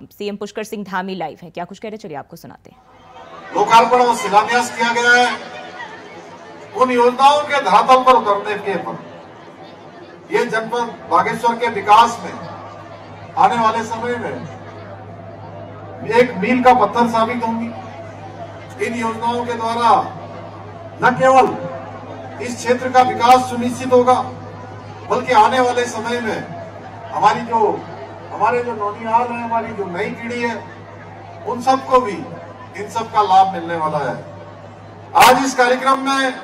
CM Pushkar Singh Dhami live है, क्या कुछ कह रहे, चलिए आपको सुनाते हैं। लोकार्पण और शिलान्यास किया गया है। उन योजनाओं के धरातल पर उतरने के पर ये जनपद बागेश्वर के विकास में आने वाले समय में एक मील का पत्थर साबित होंगी। इन योजनाओं के द्वारा न केवल इस क्षेत्र का विकास सुनिश्चित होगा, बल्कि आने वाले समय में हमारे जो नौनिहाल है, हमारी जो नई पीढ़ी है, उन सबको भी इन सब का लाभ मिलने वाला है। आज इस कार्यक्रम में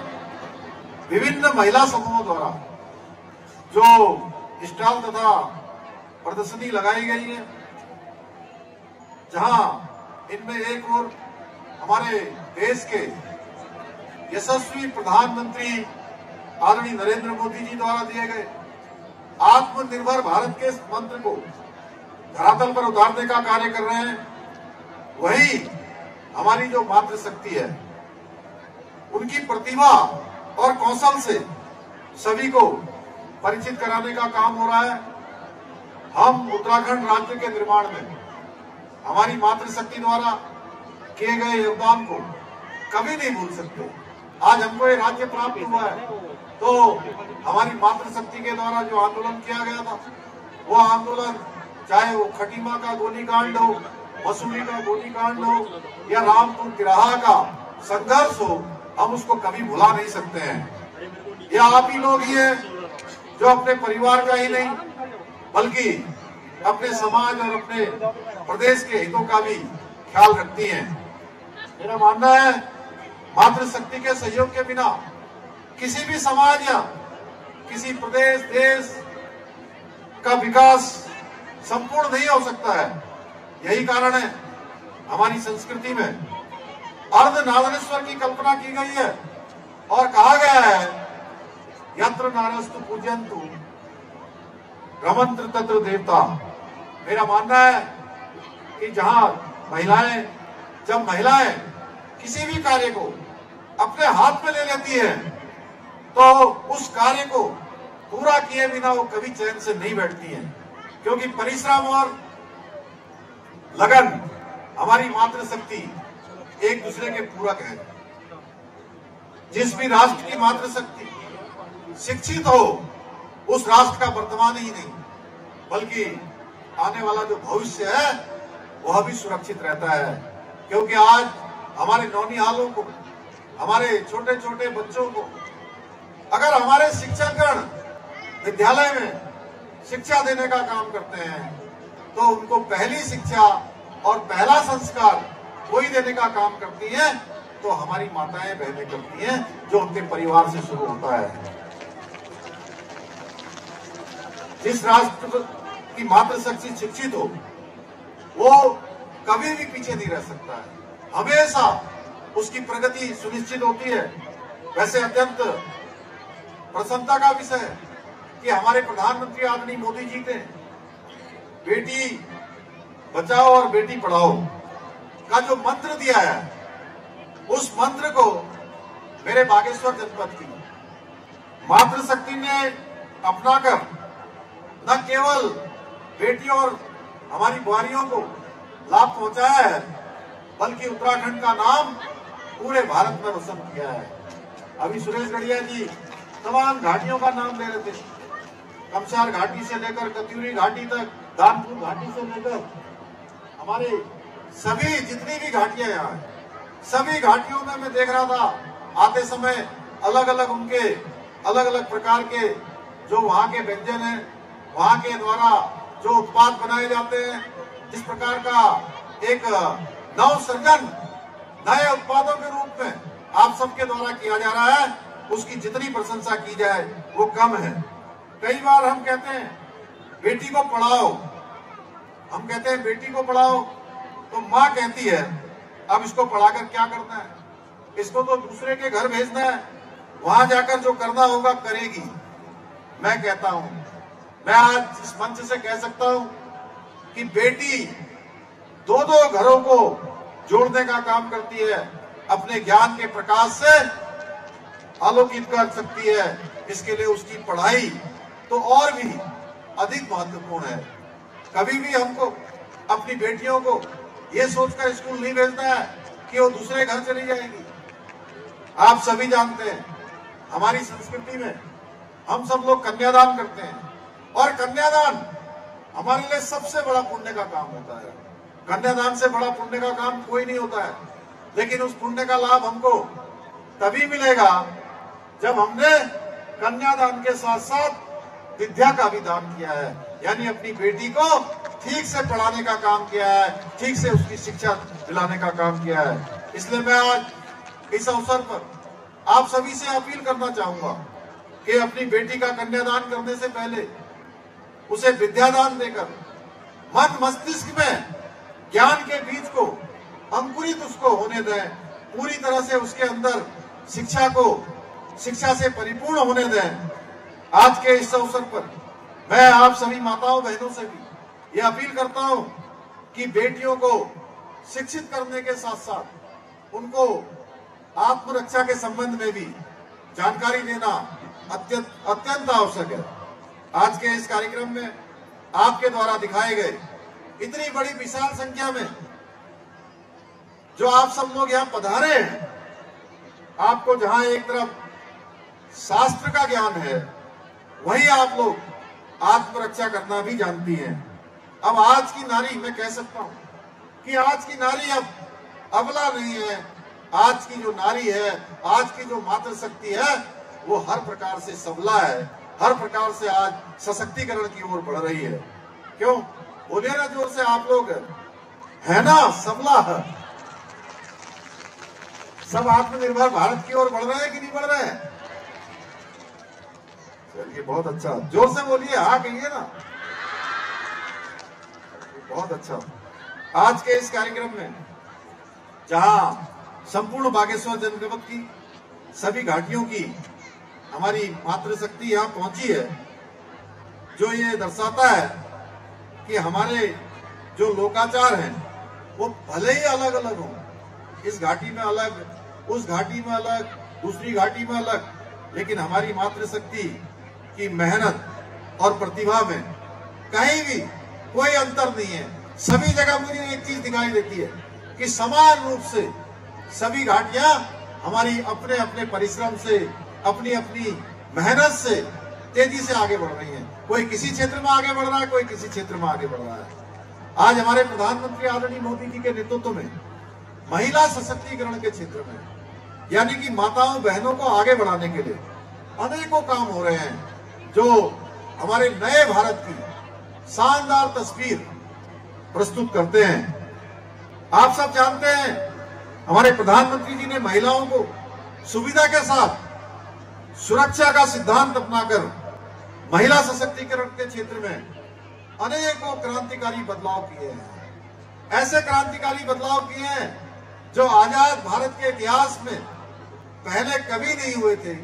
विभिन्न महिला समूहों द्वारा जो स्टॉल तथा प्रदर्शनी लगाई गई है, जहां इनमें एक और हमारे देश के यशस्वी प्रधानमंत्री आदरणीय नरेंद्र मोदी जी द्वारा दिए गए आत्मनिर्भर भारत के मंत्र को धरातल पर उतारने का कार्य कर रहे हैं। वही हमारी जो मातृशक्ति है, उनकी प्रतिभा और कौशल से सभी को परिचित कराने का काम हो रहा है। हम उत्तराखंड राज्य के निर्माण में हमारी मातृशक्ति द्वारा किए गए योगदान को कभी नहीं भूल सकते। आज हमको ये राज्य प्राप्त हुआ है तो हमारी मातृशक्ति के द्वारा जो आंदोलन किया गया था, वो आंदोलन चाहे वो खटीमा का गोलीकांड हो, मसूरी का गोलीकांड हो या रामपुर तिराहा का संघर्ष हो, हम उसको कभी भुला नहीं सकते हैं। ये आप ही लोग ही हैं जो अपने परिवार का ही नहीं बल्कि अपने समाज और अपने प्रदेश के हितों का भी ख्याल रखती हैं। मेरा मानना है मातृशक्ति के सहयोग के बिना किसी भी समाज या किसी प्रदेश देश का विकास संपूर्ण नहीं हो सकता है। यही कारण है हमारी संस्कृति में अर्धनारीश्वर की कल्पना की गई है और कहा गया है यत्र नारस्तु पूजयन्तु रमन्त्र तत्र देवता। मेरा मानना है कि जब महिलाएं किसी भी कार्य को अपने हाथ में ले लेती है तो उस कार्य को पूरा किए बिना वो कभी चैन से नहीं बैठती हैं, क्योंकि परिश्रम और लगन हमारी मातृशक्ति एक दूसरे के पूरक है। जिस भी राष्ट्र की मातृशक्ति शिक्षित हो, उस राष्ट्र का वर्तमान ही नहीं बल्कि आने वाला जो भविष्य है वह भी सुरक्षित रहता है। क्योंकि आज हमारे नौनिहालों को, हमारे छोटे छोटे बच्चों को अगर हमारे शिक्षकगण विद्यालय में शिक्षा देने का काम करते हैं तो उनको पहली शिक्षा और पहला संस्कार वही देने का काम करती हैं तो हमारी माताएं बहनें करती हैं, जो उनके परिवार से शुरू होता है। जिस राष्ट्र की मातृशक्ति शिक्षित हो वो कभी भी पीछे नहीं रह सकता है, हमेशा उसकी प्रगति सुनिश्चित होती है। वैसे अत्यंत प्रसन्नता का विषय है कि हमारे प्रधानमंत्री आदरणीय मोदी जी ने बेटी बचाओ और बेटी पढ़ाओ का जो मंत्र दिया है, उस मंत्र को मेरे बागेश्वर जनपद की मातृशक्ति ने अपनाकर न केवल बेटियों और हमारी बुआरियों को लाभ पहुंचाया है बल्कि उत्तराखंड का नाम पूरे भारत में रोशन किया है। अभी सुरेश गढ़िया जी तमाम घाटियों का नाम ले रहे थे, कमसार घाटी से लेकर कत्यूरी घाटी तक, दानपुर घाटी से लेकर हमारे सभी जितनी भी घाटियां यहाँ हैं, सभी घाटियों में मैं देख रहा था आते समय अलग अलग उनके अलग अलग प्रकार के जो वहाँ के व्यंजन हैं, वहाँ के द्वारा जो उत्पाद बनाए जाते हैं, जिस प्रकार का एक नव सृजन नए उत्पादों के रूप में आप सबके द्वारा किया जा रहा है, उसकी जितनी प्रशंसा की जाए वो कम है। कई बार हम कहते हैं बेटी को पढ़ाओ, हम कहते हैं बेटी को पढ़ाओ तो माँ कहती है अब इसको पढ़ाकर क्या करना है, इसको तो दूसरे के घर भेजना है, वहां जाकर जो करना होगा करेगी। मैं कहता हूं, मैं आज इस मंच से कह सकता हूं कि बेटी दो दो घरों को जोड़ने का काम करती है, अपने ज्ञान के प्रकाश से आलोकित कर सकती है। इसके लिए उसकी पढ़ाई तो और भी अधिक महत्वपूर्ण है। कभी भी हमको अपनी बेटियों को ये सोचकर स्कूल नहीं भेजता है कि वो दूसरे घर चली जाएगी। आप सभी जानते हैं हमारी संस्कृति में हम सब लोग कन्यादान करते हैं और कन्यादान हमारे लिए सबसे बड़ा पुण्य का काम होता है। कन्यादान से बड़ा पुण्य का काम कोई नहीं होता है, लेकिन उस पुण्य का लाभ हमको तभी मिलेगा जब हमने कन्यादान के साथ साथ विद्या का भी दान किया है, यानी अपनी बेटी को ठीक से पढ़ाने का काम किया है, ठीक से उसकी शिक्षा दिलाने का काम किया है। इसलिए मैं आज इस अवसर पर आप सभी से अपील करना चाहूंगा कि अपनी बेटी का कन्यादान करने से पहले उसे विद्यादान देकर मन मस्तिष्क में ज्ञान के बीज को अंकुरित उसको होने दें, पूरी तरह से उसके अंदर शिक्षा से परिपूर्ण होने दें। आज के इस अवसर पर मैं आप सभी माताओं बहनों से भी ये अपील करता हूं कि बेटियों को शिक्षित करने के साथ साथ उनको आत्मरक्षा के संबंध में भी जानकारी देना अत्यंत आवश्यक है। आज के इस कार्यक्रम में आपके द्वारा दिखाए गए इतनी बड़ी विशाल संख्या में जो आप सब लोग यहाँ पधारे हैं, आपको जहां एक तरफ शास्त्र का ज्ञान है, वहीं आप लोग आत्मरक्षा करना भी जानती हैं। अब आज की नारी, मैं कह सकता हूं कि आज की नारी अब अबला नहीं है। आज की जो नारी है, आज की जो मातृशक्ति है, वो हर प्रकार से सबला है, हर प्रकार से आज सशक्तिकरण की ओर बढ़ रही है। क्यों बोलिए ना जोर से आप लोग, है ना सबला है। सब आत्मनिर्भर भारत की ओर बढ़ रहे हैं कि नहीं बढ़ रहे हैं? चलिए बहुत अच्छा, जोर से बोलिए, हाँ कहिए ना, बहुत अच्छा। आज के इस कार्यक्रम में जहां संपूर्ण बागेश्वर जनपद की सभी घाटियों की हमारी मातृशक्ति यहाँ पहुंची है, जो ये दर्शाता है कि हमारे जो लोकाचार हैं वो भले ही अलग अलग हों, इस घाटी में अलग, उस घाटी में अलग, दूसरी घाटी में अलग, लेकिन हमारी मातृशक्ति की मेहनत और प्रतिभा में कहीं भी कोई अंतर नहीं है। सभी जगह मुझे एक चीज दिखाई देती है कि समान रूप से सभी घाटियां हमारी अपने अपने परिश्रम से, अपनी अपनी मेहनत से तेजी से आगे बढ़ रही हैं। कोई किसी क्षेत्र में आगे बढ़ रहा है, कोई किसी क्षेत्र में आगे बढ़ रहा है। आज हमारे प्रधानमंत्री आदरणीय मोदी जी के नेतृत्व में महिला सशक्तिकरण के क्षेत्र में, यानी कि माताओं बहनों को आगे बढ़ाने के लिए अनेकों काम हो रहे हैं, जो हमारे नए भारत की शानदार तस्वीर प्रस्तुत करते हैं। आप सब जानते हैं हमारे प्रधानमंत्री जी ने महिलाओं को सुविधा के साथ सुरक्षा का सिद्धांत अपनाकर महिला सशक्तिकरण के क्षेत्र में अनेकों क्रांतिकारी बदलाव किए हैं। ऐसे क्रांतिकारी बदलाव किए हैं जो आजाद भारत के इतिहास में पहले कभी नहीं हुए थे।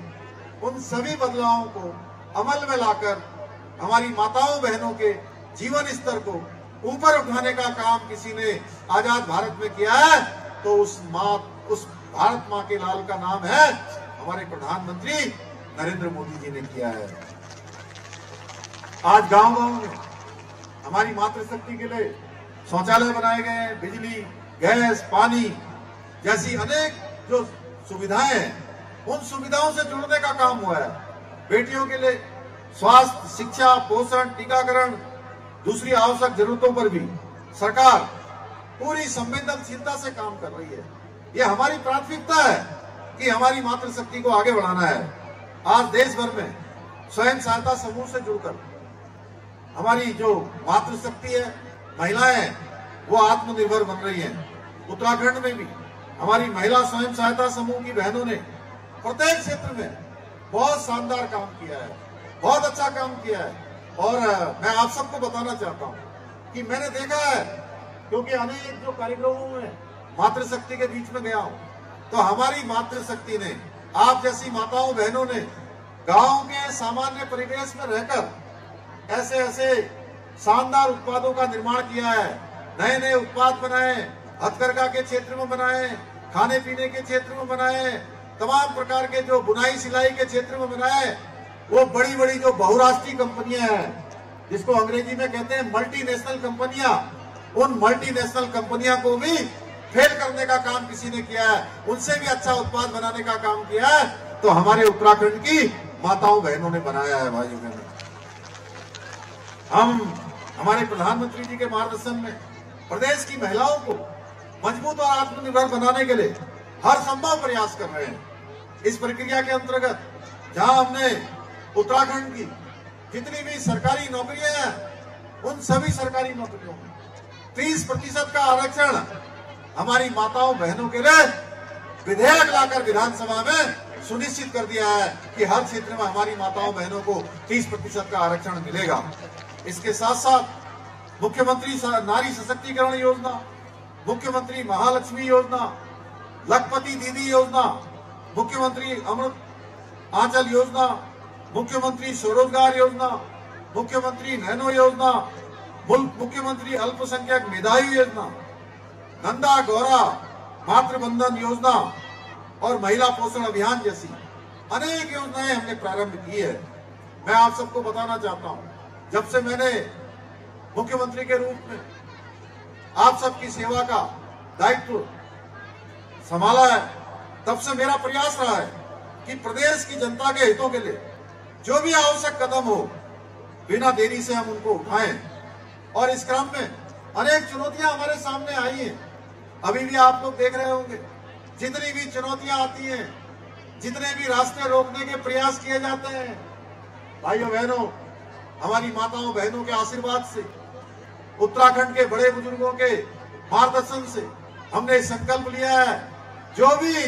उन सभी बदलावों को अमल में लाकर हमारी माताओं बहनों के जीवन स्तर को ऊपर उठाने का काम किसी ने आजाद भारत में किया है, तो उस भारत माँ के लाल का नाम है हमारे प्रधानमंत्री नरेंद्र मोदी जी ने किया है। आज गांव-गांव में हमारी मातृशक्ति के लिए शौचालय बनाए गए हैं, बिजली, गैस, पानी जैसी अनेक जो सुविधाएं हैं, उन सुविधाओं से जुड़ने का काम हुआ है। बेटियों के लिए स्वास्थ्य, शिक्षा, पोषण, टीकाकरण, दूसरी आवश्यक जरूरतों पर भी सरकार पूरी संवेदनशीलता से काम कर रही है। यह हमारी प्राथमिकता है कि हमारी मातृशक्ति को आगे बढ़ाना है। आज देश भर में स्वयं सहायता समूह से जुड़कर हमारी जो मातृशक्ति है, महिलाएं हैं, वो आत्मनिर्भर बन रही हैं। उत्तराखंड में भी हमारी महिला स्वयं सहायता समूह की बहनों ने प्रत्येक क्षेत्र में बहुत शानदार काम किया है, बहुत अच्छा काम किया है। और मैं आप सबको बताना चाहता हूं कि मैंने देखा है, क्योंकि अनेक जो कार्यक्रमों में मातृशक्ति के बीच में गया हूं, तो हमारी मातृशक्ति ने, आप जैसी माताओं बहनों ने गांव के सामान्य परिवेश में रहकर ऐसे ऐसे शानदार उत्पादों का निर्माण किया है। नए नए उत्पाद बनाए, हथकरघा के क्षेत्र में बनाए, खाने पीने के क्षेत्र में बनाए, तमाम प्रकार के जो बुनाई सिलाई के क्षेत्र में बनाए। वो बड़ी बड़ी जो बहुराष्ट्रीय कंपनियां हैं, जिसको अंग्रेजी में कहते हैं मल्टीनेशनल कंपनियां, उन मल्टीनेशनल कंपनियों को भी फेल करने का काम किसी ने किया है, उनसे भी अच्छा उत्पाद बनाने का काम किया है, तो हमारे उत्तराखंड की माताओं बहनों ने बनाया है। भाइयों बहनों, हम हमारे प्रधानमंत्री जी के मार्गदर्शन में प्रदेश की महिलाओं को मजबूत और आत्मनिर्भर बनाने के लिए हर संभव प्रयास कर रहे हैं। इस प्रक्रिया के अंतर्गत जहां हमने उत्तराखंड की जितनी भी सरकारी नौकरियां हैं, उन सभी सरकारी नौकरियों में 30% का आरक्षण हमारी माताओं बहनों के लिए विधेयक लाकर विधानसभा में सुनिश्चित कर दिया है कि हर क्षेत्र में हमारी माताओं बहनों को 30% का आरक्षण मिलेगा। इसके साथ साथ मुख्यमंत्री नारी सशक्तिकरण योजना, मुख्यमंत्री महालक्ष्मी योजना, लखपति दीदी योजना, मुख्यमंत्री अमृत आंचल योजना, मुख्यमंत्री स्वरोजगार योजना, मुख्यमंत्री नैनो योजना, मुख्यमंत्री अल्पसंख्यक मेधावी योजना, नंदा गौरा मातृबंधन योजना और महिला पोषण अभियान जैसी अनेक योजनाएं हमने प्रारंभ की है। मैं आप सबको बताना चाहता हूं, जब से मैंने मुख्यमंत्री के रूप में आप सबकी सेवा का दायित्व संभाला है, तब से मेरा प्रयास रहा है कि प्रदेश की जनता के हितों के लिए जो भी आवश्यक कदम हो, बिना देरी से हम उनको उठाएं। और इस क्रम में अनेक चुनौतियां हमारे सामने आई हैं। अभी भी आप लोग देख रहे होंगे, जितनी भी चुनौतियां आती हैं, जितने भी रास्ते रोकने के प्रयास किए जाते हैं, भाइयों बहनों, हमारी माताओं बहनों के आशीर्वाद से, उत्तराखंड के बड़े बुजुर्गों के मार्गदर्शन से हमने संकल्प लिया है, जो भी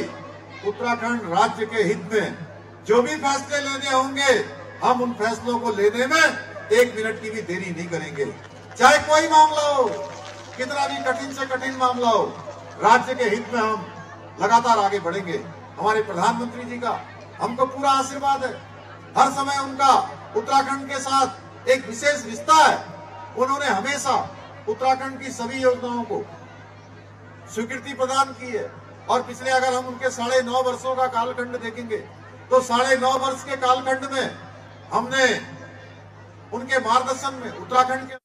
उत्तराखंड राज्य के हित में जो भी फैसले लेने होंगे, हम उन फैसलों को लेने में 1 मिनट की भी देरी नहीं करेंगे। चाहे कोई मामला हो, कितना भी कठिन से कठिन मामला हो, राज्य के हित में हम लगातार आगे बढ़ेंगे। हमारे प्रधानमंत्री जी का हमको पूरा आशीर्वाद है। हर समय उनका उत्तराखंड के साथ एक विशेष रिश्ता है। उन्होंने हमेशा उत्तराखंड की सभी योजनाओं को स्वीकृति प्रदान की है। और पिछले अगर हम उनके 9.5 वर्षों का कालखंड देखेंगे, तो 9.5 वर्ष के कालखंड में हमने उनके मार्गदर्शन में उत्तराखंड के